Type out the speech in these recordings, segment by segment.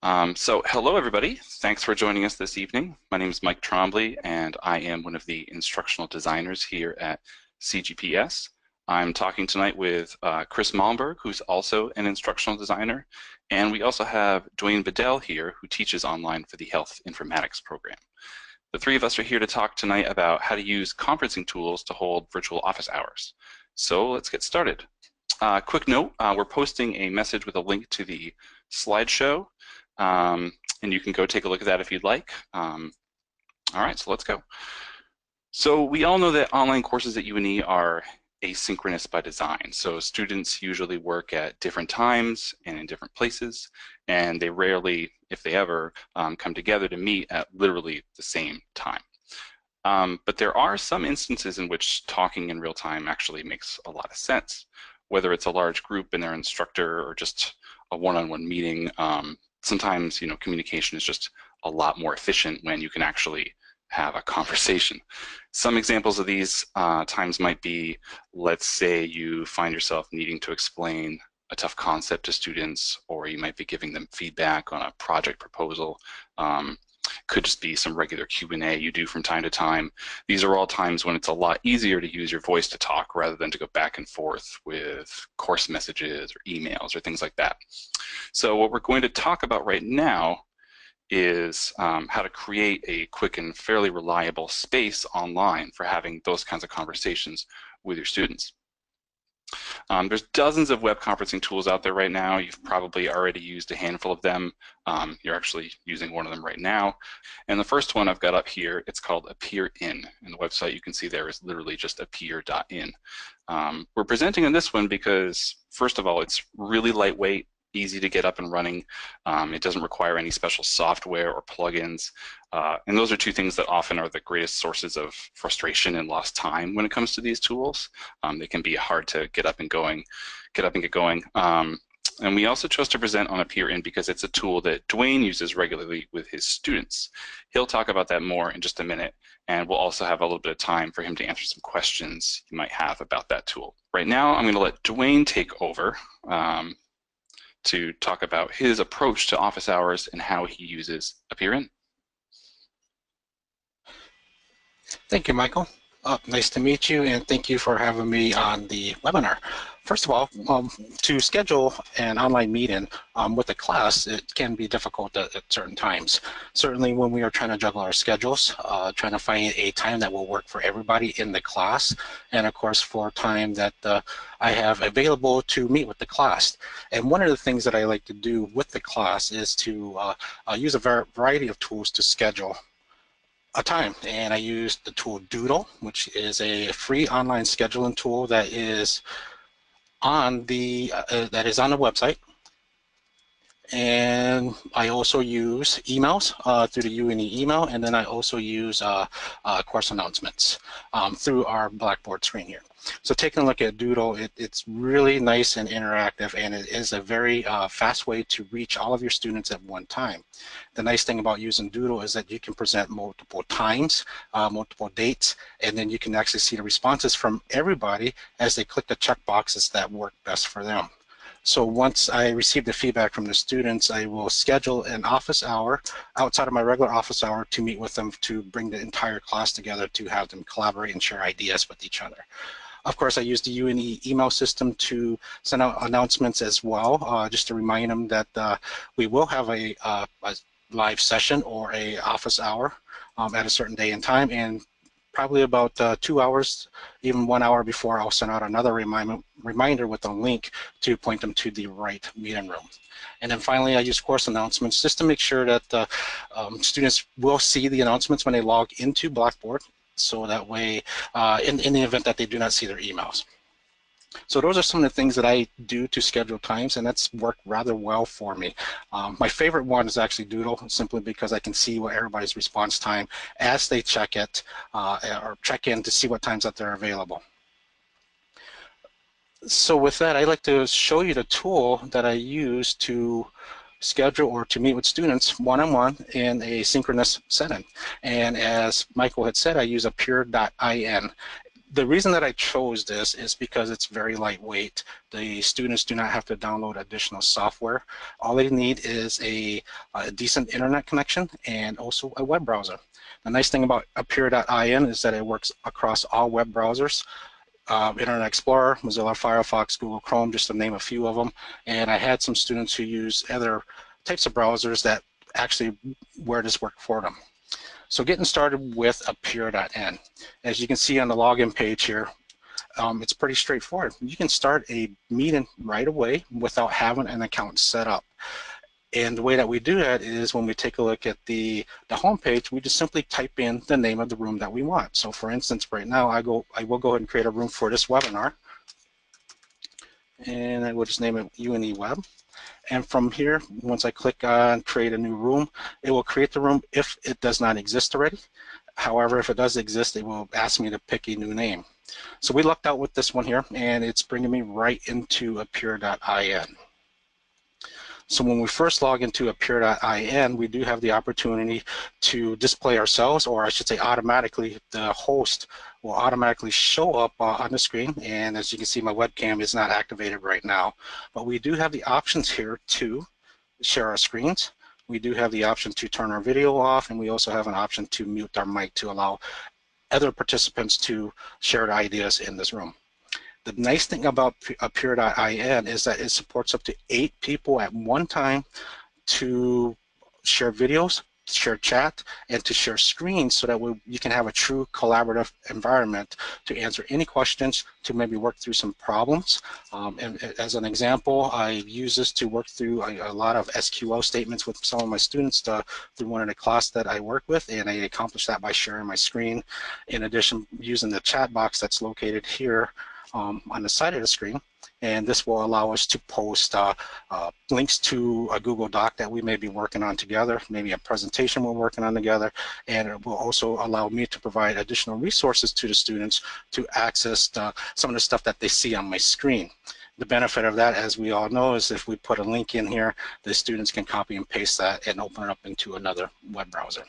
So hello everybody, thanks for joining us this evening. My name is Mike Trombley and I am one of the instructional designers here at CGPS. I'm talking tonight with Chris Malmberg, who's also an instructional designer, and we also have Dwayne Bedell here, who teaches online for the Health Informatics program. The three of us are here to talk tonight about how to use conferencing tools to hold virtual office hours. So let's get started. Quick note, we're posting a message with a link to the slideshow. And you can go take a look at that if you'd like. All right, so let's go. So we all know that online courses at UNE are asynchronous by design. So students usually work at different times and in different places, and they rarely, if they ever, come together to meet at literally the same time. But there are some instances in which talking in real time actually makes a lot of sense, whether it's a large group and their instructor or just a one-on-one meeting. Sometimes, communication is just a lot more efficient when you can actually have a conversation. Some examples of these times might be, let's say you find yourself needing to explain a tough concept to students, or you might be giving them feedback on a project proposal. Could just be some regular Q&A you do from time to time. These are all times when it's a lot easier to use your voice to talk rather than to go back and forth with course messages or emails or things like that. So what we're going to talk about right now is how to create a quick and fairly reliable space online for having those kinds of conversations with your students. There's dozens of web conferencing tools out there right now. You've probably already used a handful of them. You're actually using one of them right now. And the first one I've got up here, it's called AppearIn. And the website you can see there is literally just appear.in. We're presenting on this one because, first of all, it's really lightweight, easy to get up and running. It doesn't require any special software or plugins. And those are two things that often are the greatest sources of frustration and lost time when it comes to these tools. They can be hard to get up and get going. And we also chose to present on AppearIn because it's a tool that Dwayne uses regularly with his students. He'll talk about that more in just a minute, and we'll also have a little bit of time for him to answer some questions you might have about that tool. Right now, I'm going to let Dwayne take over to talk about his approach to office hours and how he uses AppearIn. Thank you, Michael. Nice to meet you, and thank you for having me on the webinar. First of all, to schedule an online meeting with a class, it can be difficult at certain times. Certainly when we are trying to juggle our schedules, trying to find a time that will work for everybody in the class, and of course for time that I have available to meet with the class. And one of the things that I like to do with the class is to use a variety of tools to schedule a time, and I use the tool Doodle, which is a free online scheduling tool that is on the website. And I also use emails through the UNE email, and then I also use course announcements through our Blackboard screen here. So taking a look at Doodle, it's really nice and interactive, and it is a very fast way to reach all of your students at one time. The nice thing about using Doodle is that you can present multiple times, multiple dates, and then you can actually see the responses from everybody as they click the check boxes that work best for them. So once I receive the feedback from the students, I will schedule an office hour outside of my regular office hour to meet with them to bring the entire class together to have them collaborate and share ideas with each other. Of course, I use the UNE email system to send out announcements as well, just to remind them that we will have a live session or a office hour at a certain day and time, and probably about 2 hours, even 1 hour before, I'll send out another reminder with a link to point them to the right meeting room. And then finally, I use course announcements just to make sure that students will see the announcements when they log into Blackboard, so that way, in the event that they do not see their emails. So those are some of the things that I do to schedule times, and that's worked rather well for me. My favorite one is actually Doodle, simply because I can see what everybody's response time as they check it or check in to see what times that they're available. So with that, I'd like to show you the tool that I use to schedule or to meet with students one-on-one in a synchronous setting. And as Michael had said, I use appear.in. The reason that I chose this is because it's very lightweight. The students do not have to download additional software. All they need is a decent internet connection and also a web browser. The nice thing about Appear.in is that it works across all web browsers. Internet Explorer, Mozilla Firefox, Google Chrome, just to name a few of them. And I had some students who use other types of browsers that actually where this worked for them. So getting started with Appear.in. As you can see on the login page here, it's pretty straightforward. You can start a meeting right away without having an account set up. And the way that we do that is when we take a look at the home page, we just simply type in the name of the room that we want. So for instance, right now I will go ahead and create a room for this webinar. And I will just name it UNE Web. And from here, once I click on create a new room, it will create the room if it does not exist already. However, if it does exist, it will ask me to pick a new name. So we lucked out with this one here, and it's bringing me right into Appear.in. So when we first log into Appear.in, we do have the opportunity to display ourselves, or I should say automatically, the host will automatically show up on the screen. And as you can see, my webcam is not activated right now. But we do have the options here to share our screens. We do have the option to turn our video off, and we also have an option to mute our mic to allow other participants to share their ideas in this room. The nice thing about Appear.in is that it supports up to 8 people at one time to share videos, share chat, and to share screens so that you can have a true collaborative environment to answer any questions, to maybe work through some problems. And as an example, I use this to work through a lot of SQL statements with some of my students through one of the classes that I work with, and I accomplish that by sharing my screen. In addition, using the chat box that's located here on the side of the screen, and this will allow us to post links to a Google Doc that we may be working on together, maybe a presentation we're working on together, and it will also allow me to provide additional resources to the students to access some of the stuff that they see on my screen. The benefit of that, as we all know, is if we put a link in here, the students can copy and paste that and open it up into another web browser.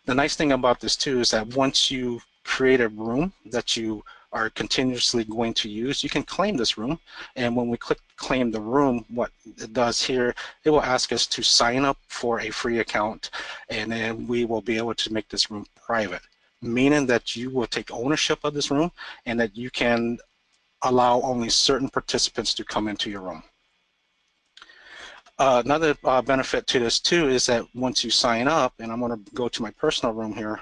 The nice thing about this too is that once you create a room that you are continuously going to use, you can claim this room. And when we click claim the room, what it does here, it will ask us to sign up for a free account, and then we will be able to make this room private, meaning that you will take ownership of this room and that you can allow only certain participants to come into your room. Another benefit to this too is that once you sign up, and I'm going to go to my personal room here,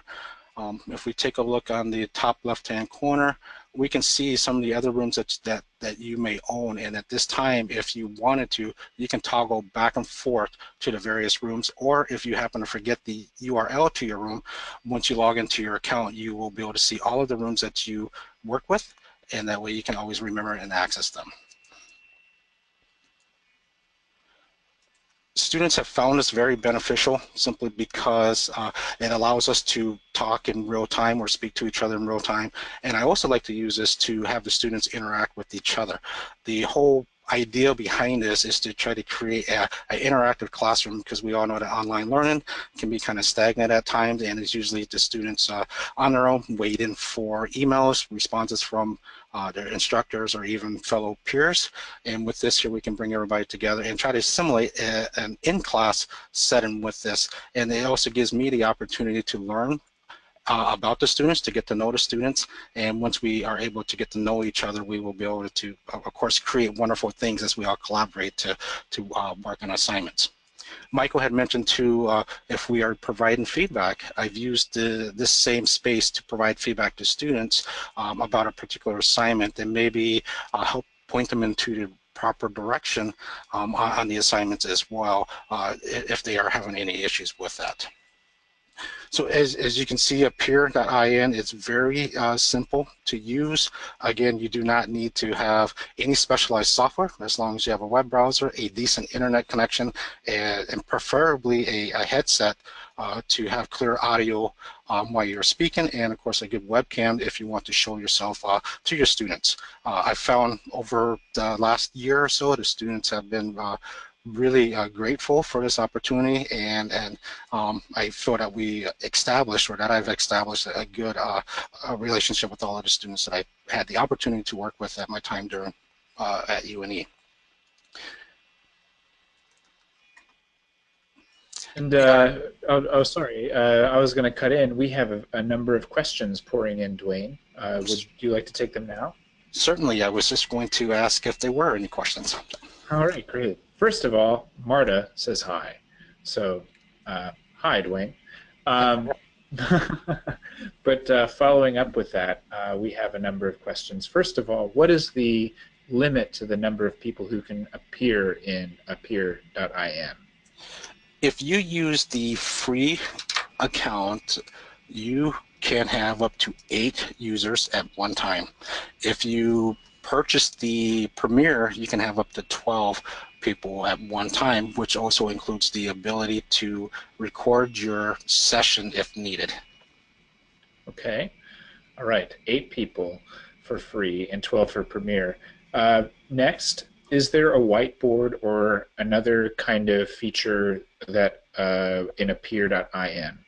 if we take a look on the top left-hand corner, we can see some of the other rooms that you may own. And at this time, if you wanted to, you can toggle back and forth to the various rooms. Or if you happen to forget the URL to your room, once you log into your account, you will be able to see all of the rooms that you work with. And that way you can always remember and access them. Students have found this very beneficial simply because it allows us to talk in real time or speak to each other in real time. And I also like to use this to have the students interact with each other. The whole idea behind this is to try to create an interactive classroom, because we all know that online learning can be kind of stagnant at times, and it's usually the students on their own waiting for emails, responses from their instructors or even fellow peers. And with this here, we can bring everybody together and try to simulate an in-class setting with this. And it also gives me the opportunity to learn about the students, to get to know the students, and once we are able to get to know each other, we will be able to, of course, create wonderful things as we all collaborate to work on assignments. Michael had mentioned too, if we are providing feedback, I've used this same space to provide feedback to students about a particular assignment, and maybe help point them into the proper direction on the assignments as well, if they are having any issues with that. So as you can see, Appear.in is very simple to use. Again, you do not need to have any specialized software as long as you have a web browser, a decent internet connection, and preferably a headset to have clear audio while you're speaking, and of course a good webcam if you want to show yourself to your students. I've found over the last year or so the students have been really grateful for this opportunity, and I feel that we established, or that I've established, a good relationship with all of the students that I've had the opportunity to work with at my time during at UNE. And sorry, I was going to cut in. We have a number of questions pouring in, Dwayne. Would you like to take them now? Certainly, I was just going to ask if there were any questions. All right, great. First of all, Marta says hi. So, hi, Dwayne. But following up with that, we have a number of questions. First of all, what is the limit to the number of people who can appear in appear.in? If you use the free account, you can have up to 8 users at one time. If you purchase the Premier, you can have up to 12 people at one time, which also includes the ability to record your session if needed. Okay. All right. 8 people for free and 12 for Premier. Next, is there a whiteboard or another kind of feature that in appear.in?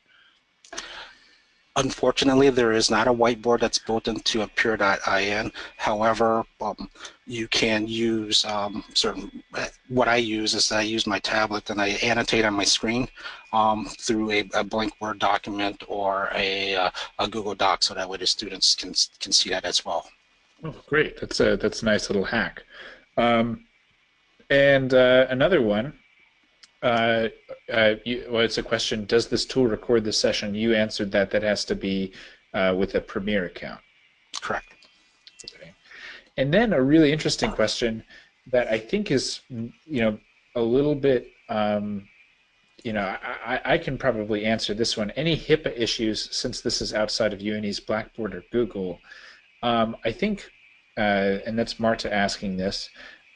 Unfortunately, there is not a whiteboard that's built into appear.in. However, you can use what I use is I use my tablet and I annotate on my screen through a blank Word document or a Google Doc, so that way the students can see that as well. Oh, great. That's a nice little hack. And another one. Well, it's a question, does this tool record the session? You answered that. That has to be with a Premier account. Correct. Okay. And then a really interesting question that I think is, a little bit, I can probably answer this one. Any HIPAA issues, since this is outside of UNE's Blackboard or Google? I think, and that's Marta asking this,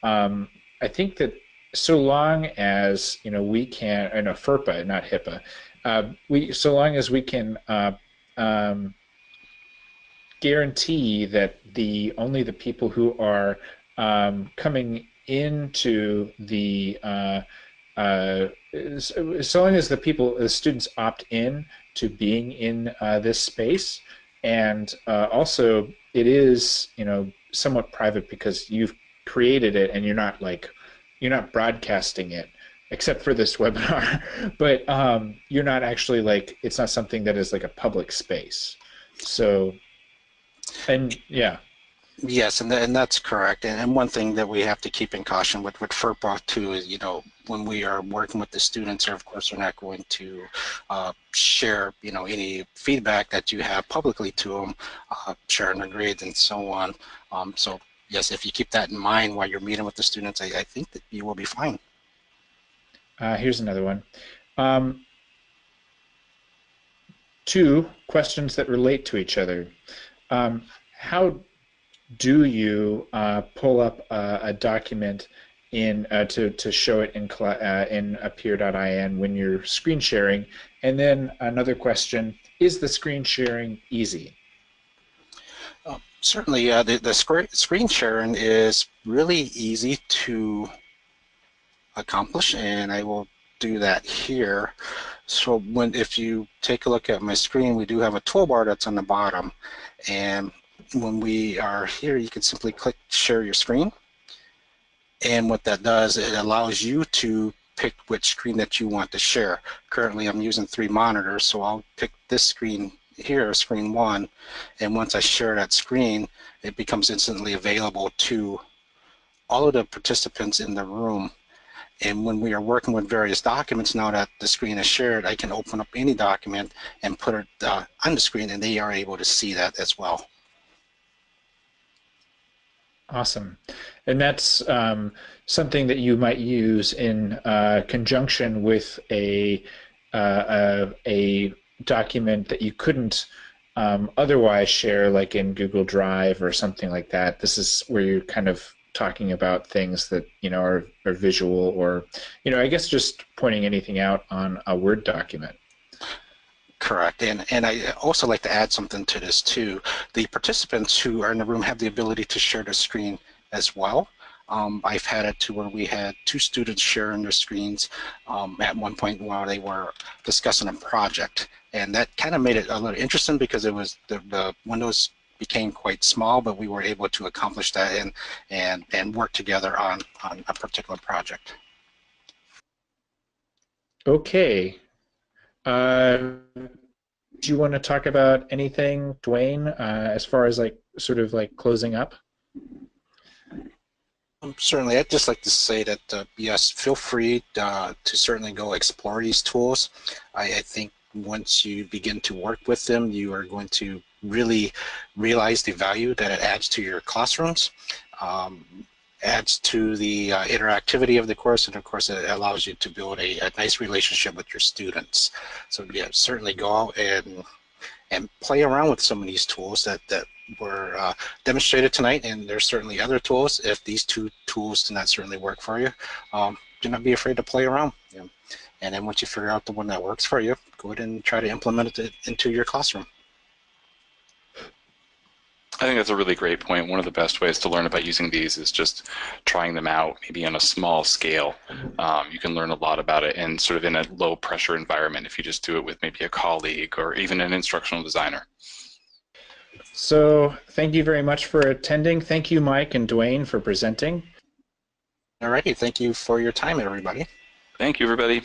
I think that so long as we can, FERPA, not HIPAA, so long as we can guarantee that only the people who are coming into the so long as the students opt in to being in this space, and also it is somewhat private because you've created it and you're not broadcasting it, except for this webinar, but you're not actually it's not something that is like a public space. So, and yeah. Yes, and that's correct. And one thing that we have to keep in caution with FERPA too is, when we are working with the students, of course, we're not going to share, any feedback that you have publicly to them, sharing their grades and so on. So yes, if you keep that in mind while you're meeting with the students, I think that you will be fine. Here's another one. 2 questions that relate to each other. How do you pull up a document in to show it in appear.in when you're screen sharing? And then another question, is the screen sharing easy? Certainly, the screen sharing is really easy to accomplish, and I will do that here. So if you take a look at my screen, we do have a toolbar that's on the bottom, and when we are here, you can simply click share your screen, and what that does, it allows you to pick which screen that you want to share. Currently, I'm using 3 monitors, so I'll pick this screen here, screen 1, and once I share that screen, it becomes instantly available to all of the participants in the room. And when we are working with various documents, now that the screen is shared, I can open up any document and put it on the screen, and they are able to see that as well. Awesome. And that's something that you might use in conjunction with a document that you couldn't otherwise share, like in Google Drive or something like that. This is where you're kind of talking about things that are visual, or I guess just pointing anything out on a Word document. Correct, and I also like to add something to this too. The participants who are in the room have the ability to share the screen as well. I've had it to where we had 2 students sharing their screens at one point while they were discussing a project. And that kind of made it a little interesting because it was the windows became quite small, but we were able to accomplish that and work together on a particular project. Okay. Do you want to talk about anything, Dwayne, as far as like sort of like closing up? Certainly, I'd just like to say that yes, feel free to certainly go explore these tools. I think once you begin to work with them, you are going to really realize the value that it adds to your classrooms, adds to the interactivity of the course, and of course it allows you to build a nice relationship with your students. So yeah, certainly go out and play around with some of these tools that were demonstrated tonight, and there's certainly other tools. If these 2 tools do not certainly work for you, do not be afraid to play around. And then once you figure out the one that works for you, go ahead and try to implement it into your classroom. I think that's a really great point. One of the best ways to learn about using these is just trying them out, maybe on a small scale. You can learn a lot about it, and sort of in a low pressure environment if you just do it with maybe a colleague or even an instructional designer. So thank you very much for attending. Thank you, Mike and Dwayne, for presenting. Alrighty, thank you for your time, everybody. Thank you, everybody.